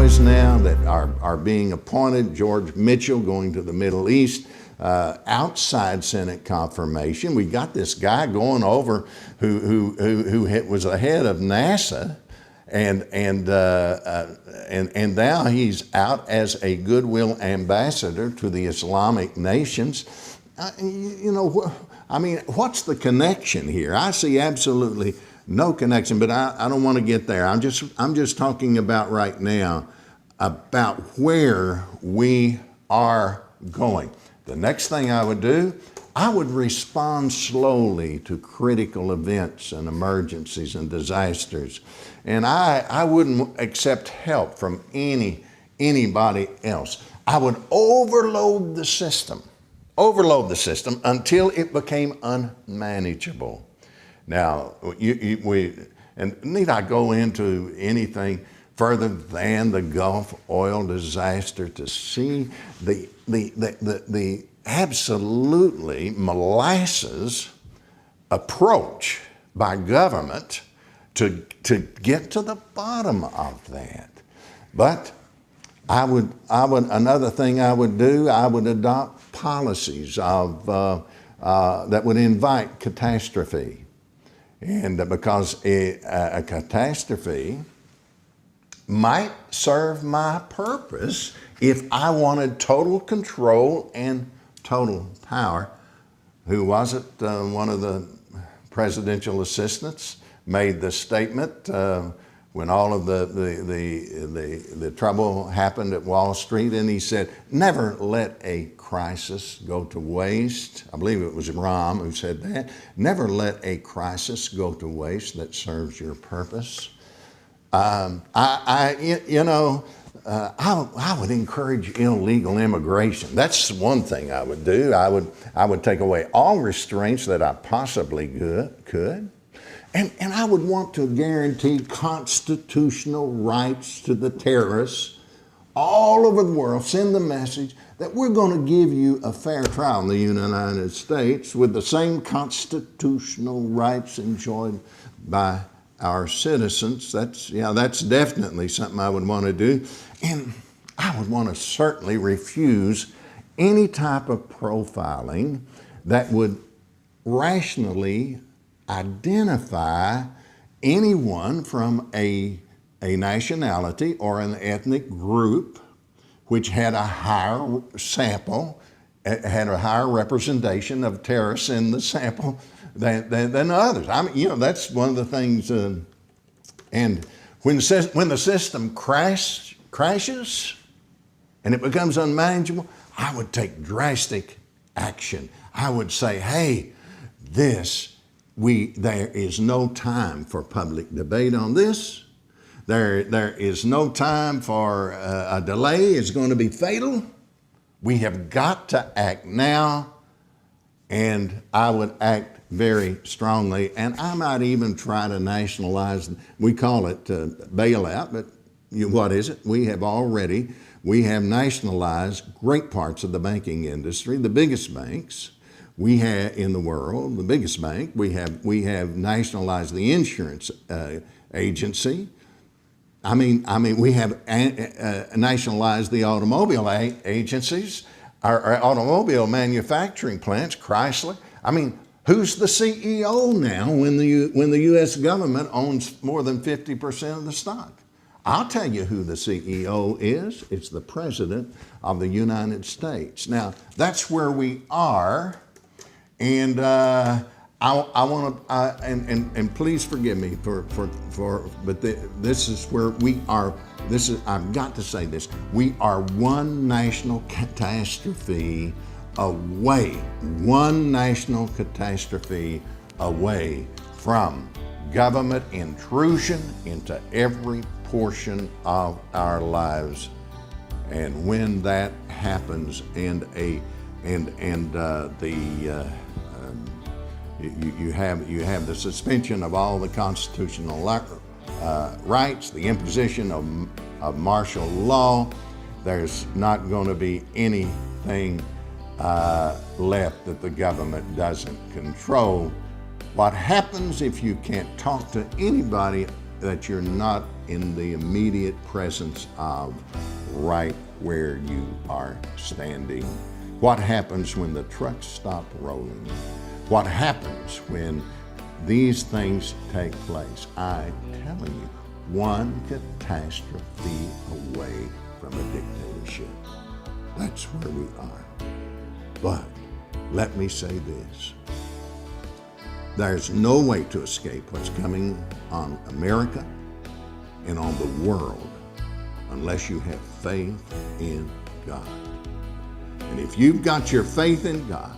envoys now that are being appointed. George Mitchell going to the Middle East, outside Senate confirmation. We got this guy going over who was the head of NASA, and now he's out as a goodwill ambassador to the Islamic nations. What's the connection here? I see absolutely no connection, but I don't want to get there. I'm just talking about right now about where we are going. The next thing I would do, I would respond slowly to critical events and emergencies and disasters. And I wouldn't accept help from anybody else. I would overload the system until it became unmanageable. Now, and need I go into anything further than the Gulf oil disaster to see the absolutely molasses approach by government to get to the bottom of that. But another thing I would do, I would adopt policies that would invite catastrophe. And because a catastrophe might serve my purpose if I wanted total control and total power. Who was it? One of the presidential assistants made the statement when all of the trouble happened at Wall Street, and he said, "Never let a crisis go to waste." I believe it was Rahm who said that. Never let a crisis go to waste that serves your purpose. I would encourage illegal immigration. That's one thing I would do. I would take away all restraints that I possibly could. And I would want to guarantee constitutional rights to the terrorists all over the world. Send the message that we're going to give you a fair trial in the United States with the same constitutional rights enjoyed by our citizens. That's definitely something I would want to do. And I would want to certainly refuse any type of profiling that would rationally identify anyone from a nationality or an ethnic group which had a higher sample, had a higher representation of terrorists in the sample than others. That's one of the things. And when the system crashes and it becomes unmanageable, I would take drastic action. I would say, hey, there is no time for public debate on this. There is no time for a delay. It's going to be fatal. We have got to act now, and I would act very strongly, and I might even try to nationalize. We call it bailout, but what is it? We have nationalized great parts of the banking industry, the biggest banks we have in the world, the biggest bank. We have nationalized the insurance agency. We have nationalized the automobile agencies, our automobile manufacturing plants, Chrysler. Who's the CEO now when the U.S. government owns more than 50% of the stock? I'll tell you who the CEO is. It's the President of the United States. Now, that's where we are, and I want to, and please forgive me but this is where we are. I've got to say this. We are one national catastrophe away from government intrusion into every portion of our lives. And when that happens, you have the suspension of all the constitutional rights, the imposition of martial law, there's not going to be anything left that the government doesn't control. What happens if you can't talk to anybody that you're not in the immediate presence of right where you are standing? What happens when the trucks stop rolling? What happens when these things take place? I'm telling you, one catastrophe away from a dictatorship. That's where we are. But let me say this. There's no way to escape what's coming on America and on the world unless you have faith in God. And if you've got your faith in God,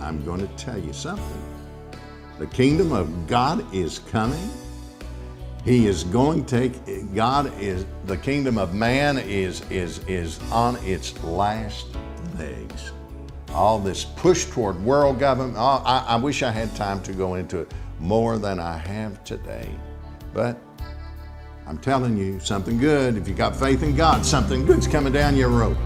I'm going to tell you something. The kingdom of God is coming. He is going to take, God is, the kingdom of man is on its last legs. All this push toward world government, I wish I had time to go into it more than I have today. But I'm telling you something good. If you got faith in God, something good's coming down your road.